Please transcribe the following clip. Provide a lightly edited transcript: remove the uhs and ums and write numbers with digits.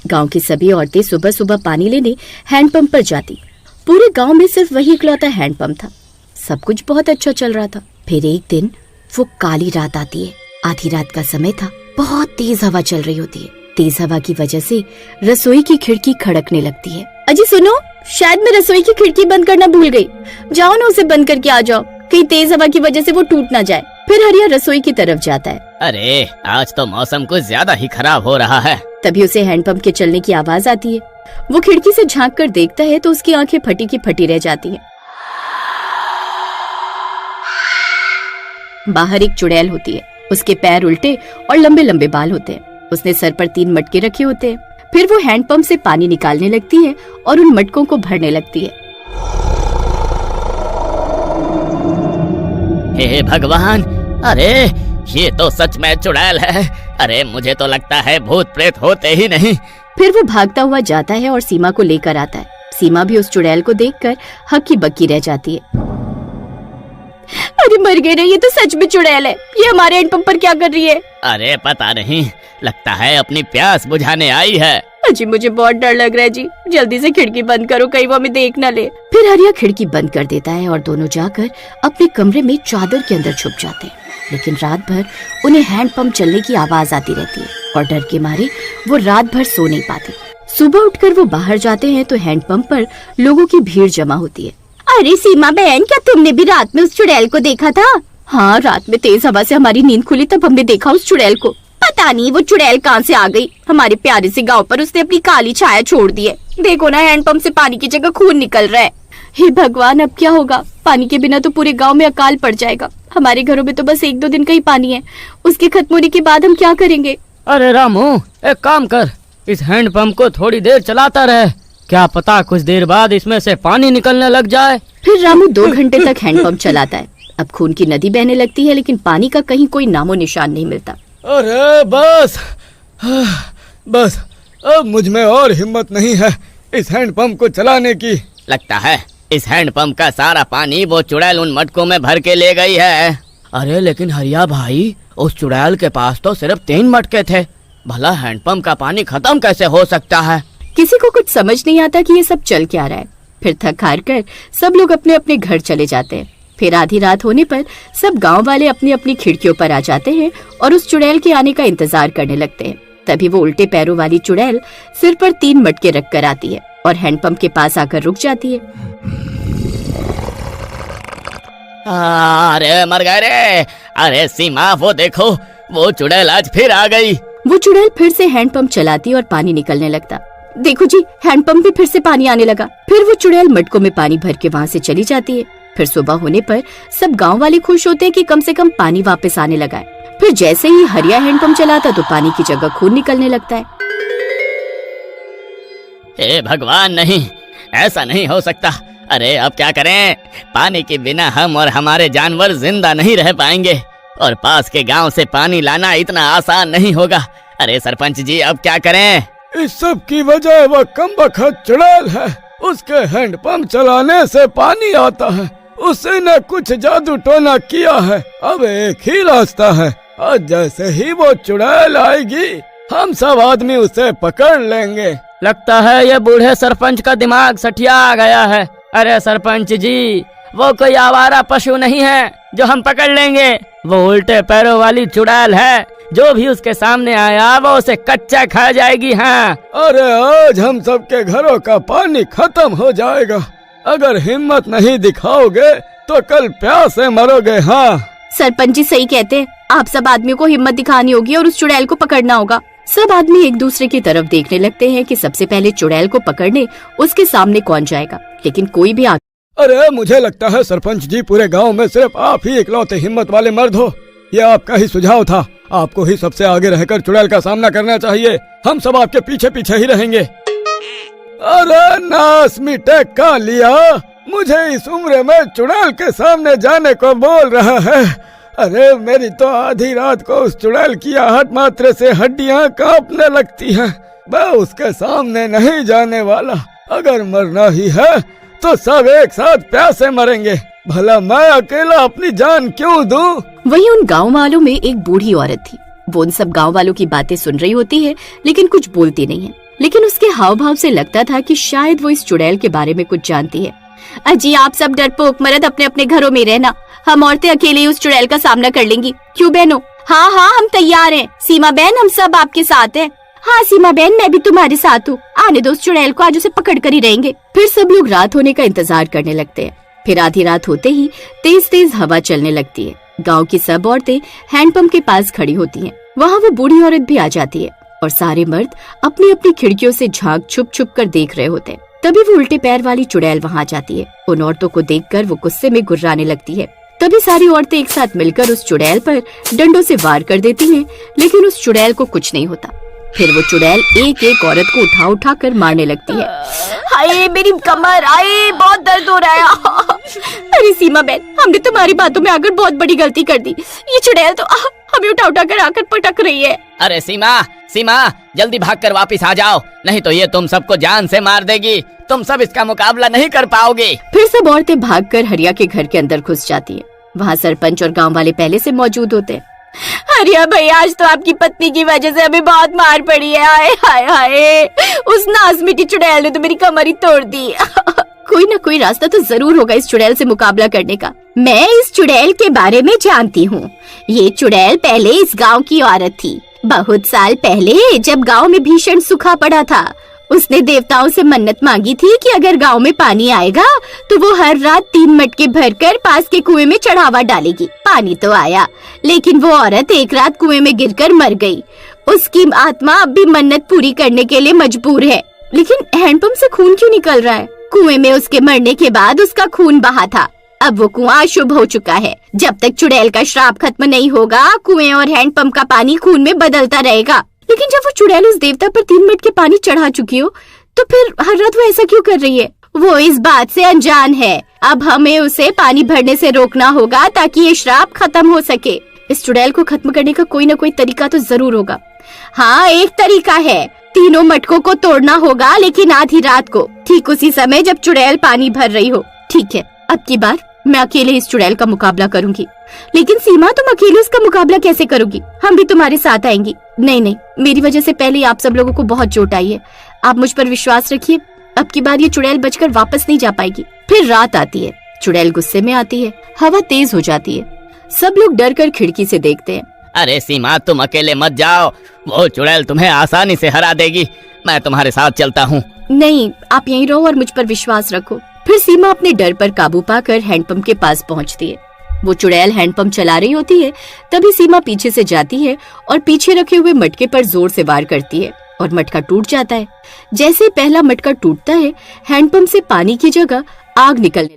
गांव की सभी औरतें सुबह सुबह पानी लेने हैंडपंप पर जाती। पूरे गांव में सिर्फ वही इकलौता हैंडपंप था। सब कुछ बहुत अच्छा चल रहा था। फिर एक दिन वो काली रात आती है। आधी रात का समय था। बहुत तेज हवा चल रही होती है। तेज हवा की वजह से रसोई की खिड़की खड़कने लगती है। अजी सुनो, शायद मैं रसोई की खिड़की बंद करना भूल गई। जाओ ना, उसे बंद करके आ जाओ, कहीं तेज हवा की वजह से वो टूट ना जाए। फिर हरिया रसोई की तरफ जाता है। अरे आज तो मौसम कुछ ज्यादा ही खराब हो रहा है। तभी उसे हैंडपंप के चलने की आवाज आती है। वो खिड़की से झांक कर देखता है तो उसकी आंखें फटी की फटी रह जाती हैं। बाहर एक चुड़ैल होती है। उसके पैर उल्टे और लंबे लंबे बाल होते हैं। उसने सर पर 3 मटके रखे होते हैं। फिर वो हैंडपंप से पानी निकालने लगती है और उन मटकों को भरने लगती है। हे भगवान, अरे ये तो सच में चुड़ैल है। अरे मुझे तो लगता है भूत प्रेत होते ही नहीं। फिर वो भागता हुआ जाता है और सीमा को लेकर आता है। सीमा भी उस चुड़ैल को देखकर हक्की बक्की रह जाती है। अरे मर गए ना, ये तो सच में चुड़ैल है। ये हमारे हैंडपंप पर क्या कर रही है? अरे पता नहीं, लगता है अपनी प्यास बुझाने आई है। अजी मुझे बहुत डर लग रहा है जी, जल्दी से खिड़की बंद करो, कहीं वो हमें देख न ले। फिर हरिया खिड़की बंद कर देता है और दोनों जाकर अपने कमरे में चादर के अंदर छुप जाते हैं। लेकिन रात भर उन्हें हैंडपंप चलने की आवाज आती रहती है और डर के मारे वो रात भर सो नहीं पाते। सुबह उठकर वो बाहर जाते हैं तो हैंडपंप पर लोगों की भीड़ जमा होती है। अरे सीमा बहन, क्या तुमने भी रात में उस चुड़ैल को देखा था? हाँ, रात में तेज हवा से हमारी नींद खुली तब हमने देखा उस चुड़ैल को। पता नहीं वो चुड़ैल कहाँ से आ गई। हमारे प्यारे से गांव पर उसने अपनी काली छाया छोड़ दी है। देखो ना, हैंडपंप से पानी की जगह खून निकल रहा है। हे भगवान, अब क्या होगा? पानी के बिना तो पूरे गांव में अकाल पड़ जाएगा। हमारे घरों में तो बस 1-2 दिन का ही पानी है। उसके खत्म होने के बाद हम क्या करेंगे? अरे रामू, एक काम कर, इस हैंडपंप को थोड़ी देर चलाता रहे। क्या पता कुछ देर बाद इसमें से पानी निकलने लग जाए। फिर रामू 2 घंटे तक हैंडपंप चलाता है। अब खून की नदी बहने लगती है, लेकिन पानी का कहीं कोई नामो निशान नहीं मिलता। अरे बस अब मुझ में और हिम्मत नहीं है इस हैंडपंप को चलाने की। लगता है इस हैंडपंप का सारा पानी वो चुड़ैल उन मटकों में भर के ले गई है। अरे लेकिन हरिया भाई, उस चुड़ैल के पास तो सिर्फ 3 मटके थे। भला हैंडपंप का पानी खत्म कैसे हो सकता है? किसी को कुछ समझ नहीं आता कि ये सब चल क्या रहा है। फिर थक हार कर सब लोग अपने अपने घर चले जाते हैं। फिर आधी रात होने पर सब गांव वाले अपनी अपनी खिड़कियों पर आ जाते हैं और उस चुड़ैल के आने का इंतजार करने लगते हैं। तभी वो उल्टे पैरों वाली चुड़ैल सिर पर 3 मटके रख कर आती है और हैंडपंप के पास आकर रुक जाती है। अरे मर गए रे। अरे सीमा, वो देखो, वो चुड़ैल आज फिर आ गई। वो चुड़ैल फिर से हैंडपंप चलाती और पानी निकलने लगता। देखो जी, हैंडपंप में फिर से पानी आने लगा। फिर वो चुड़ैल मटकों में पानी भर के वहाँ से चली जाती है। फिर सुबह होने पर सब गांव वाले खुश होते हैं कि कम से कम पानी वापस आने लगा है। फिर जैसे ही हरिया हैंडपंप चलाता तो पानी की जगह खून निकलने लगता है। हे भगवान, नहीं, ऐसा नहीं हो सकता। अरे अब क्या करें? पानी के बिना हम और हमारे जानवर जिंदा नहीं रह पाएंगे और पास के गांव से पानी लाना इतना आसान नहीं होगा। अरे सरपंच जी, अब क्या करें? इस सब की वजह वह कमबख्त चुड़ैल है। उसके हैंडपंप चलाने से पानी आता है। उसने कुछ जादू टोना किया है। अब एक ही रास्ता है, और जैसे ही वो चुड़ैल आएगी हम सब आदमी उसे पकड़ लेंगे। लगता है ये बूढ़े सरपंच का दिमाग सठिया गया है। अरे सरपंच जी, वो कोई आवारा पशु नहीं है जो हम पकड़ लेंगे। वो उल्टे पैरों वाली चुड़ैल है। जो भी उसके सामने आया वो उसे कच्चा खा जाएगी। हाँ, अरे आज हम सबके घरों का पानी खत्म हो जाएगा। अगर हिम्मत नहीं दिखाओगे तो कल प्यास से मरोगे। हाँ, सरपंच जी सही कहते हैं। आप सब आदमियों को हिम्मत दिखानी होगी और उस चुड़ैल को पकड़ना होगा। सब आदमी एक दूसरे की तरफ देखने लगते हैं कि सबसे पहले चुड़ैल को पकड़ने उसके सामने कौन जाएगा, लेकिन कोई भी अरे मुझे लगता है सरपंच जी, पूरे गांव में सिर्फ आप ही इकलौते हिम्मत वाले मर्द हो। ये आपका ही सुझाव था। आपको ही सबसे आगे रहकर चुड़ैल का सामना करना चाहिए। हम सब आपके पीछे पीछे ही रहेंगे। अरे नास मिटे का लिया, मुझे इस उम्र में चुड़ैल के सामने जाने को बोल रहा है। अरे मेरी तो आधी रात को उस चुड़ैल की आहट मात्र से हड्डियां कांपने लगती हैं। मैं उसके सामने नहीं जाने वाला। अगर मरना ही है तो सब एक साथ प्यासे मरेंगे। भला मैं अकेला अपनी जान क्यों दूं? वहीं उन गांव वालों में एक बूढ़ी औरत थी। वो उन सब गांव वालों की बातें सुन रही होती है, लेकिन कुछ बोलती नहीं है। लेकिन उसके हाव भाव से लगता था कि शायद वो इस चुड़ैल के बारे में कुछ जानती है। अजी आप सब डरपोक मर्द अपने अपने घरों में रहना, हम औरतें अकेले ही उस चुड़ैल का सामना कर लेंगी। क्यों बहनों? हाँ हाँ हम तैयार हैं। सीमा बहन हम सब आपके साथ हैं। हाँ सीमा बहन मैं भी तुम्हारे साथ हूँ। आने दो उस चुड़ैल को, आज उसे पकड़ कर ही रहेंगे। फिर सब लोग रात होने का इंतजार करने लगते हैं। फिर आधी रात होते ही तेज तेज हवा चलने लगती है। गांव की सब औरतें हैंडपंप के पास खड़ी होती हैं। वहाँ वो बूढ़ी औरत भी आ जाती है और सारे मर्द अपनी अपनी खिड़कियों से झांक छुप छुप कर देख रहे होते हैं। तभी वो उल्टे पैर वाली चुड़ैल वहाँ जाती है। उन औरतों को देखकर वो गुस्से में गुर्राने लगती है। तभी सारी औरतें एक साथ मिलकर उस चुड़ैल पर डंडों से वार कर देती हैं, लेकिन उस चुड़ैल को कुछ नहीं होता। फिर वो चुड़ैल एक एक औरत को उठा उठा कर मारने लगती है। हाय मेरी कमर, हाय बहुत दर्द हो रहा है। अरे सीमा बहन हमने तुम्हारी बातों में आकर बहुत बड़ी गलती कर दी। ये चुड़ैल तो हमें उठा उठा कर आकर पटक रही है। अरे सीमा सीमा जल्दी भागकर वापस आ जाओ, नहीं तो ये तुम सबको जान से मार देगी। तुम सब इसका मुकाबला नहीं कर पाओगे। फिर सब औरतें भागकर हरिया के घर के अंदर घुस जाती हैं। वहाँ सरपंच और गांव वाले पहले से मौजूद होते हैं। हरिया भाई आज तो आपकी पत्नी की वजह से हमें बहुत मार पड़ी है। हाय हाय हाय उस नाज़ चुड़ैल ने तो मेरी कमर ही तोड़ दी। कोई ना कोई रास्ता तो जरूर होगा इस चुड़ैल से मुकाबला करने का। मैं इस चुड़ैल के बारे में जानती हूँ। ये चुड़ैल पहले इस गांव की औरत थी। बहुत साल पहले जब गांव में भीषण सूखा पड़ा था, उसने देवताओं से मन्नत मांगी थी कि अगर गांव में पानी आएगा तो वो हर रात 3 मटके भरकर पास के कुएं में चढ़ावा डालेगी। पानी तो आया, लेकिन वो औरत एक रात कुएं में गिरकर मर गई। उसकी आत्मा अब भी मन्नत पूरी करने के लिए मजबूर है। लेकिन हैंडपंप से खून क्यों निकल रहा है? कुएं में उसके मरने के बाद उसका खून बहा था। अब वो कुआं अशुभ हो चुका है। जब तक चुड़ैल का श्राप खत्म नहीं होगा, कुएं और हैंडपंप का पानी खून में बदलता रहेगा। लेकिन जब वो चुड़ैल उस देवता पर 3 मटके पानी चढ़ा चुकी हो, तो फिर हर रात वो ऐसा क्यों कर रही है? वो इस बात से अनजान है। अब हमें उसे पानी भरने से रोकना होगा ताकि ये श्राप खत्म हो सके। इस चुड़ैल को खत्म करने का कोई ना कोई तरीका तो जरूर होगा। हाँ एक तरीका है, तीनों मटकों को तोड़ना होगा, लेकिन आधी रात को, ठीक उसी समय जब चुड़ैल पानी भर रही हो। ठीक है, अब की बार मैं अकेले इस चुड़ैल का मुकाबला करूंगी। लेकिन सीमा तुम अकेले उसका मुकाबला कैसे करोगी? हम भी तुम्हारे साथ आएंगी। नहीं नहीं, मेरी वजह से पहले आप सब लोगों को बहुत चोट आई है। आप मुझ पर विश्वास रखिए, अब की बार ये चुड़ैल बचकर वापस नहीं जा पाएगी। फिर रात आती है। चुड़ैल गुस्से में आती है। हवा तेज हो जाती है। सब लोग डर कर खिड़की से देखते हैं। अरे सीमा तुम अकेले मत जाओ, वो चुड़ैल तुम्हें आसानी से हरा देगी। मैं तुम्हारे साथ चलता हूँ। नहीं, आप यहीं रहो और मुझ पर विश्वास रखो। फिर सीमा अपने डर पर काबू पाकर हैंडपंप के पास पहुँचती है। वो चुड़ैल हैंडपंप चला रही होती है। तभी सीमा पीछे से जाती है और पीछे रखे हुए मटके पर जोर से वार करती है और मटका टूट जाता है। जैसे पहला मटका टूटता है, हैंडपंप से पानी की जगह आग निकलने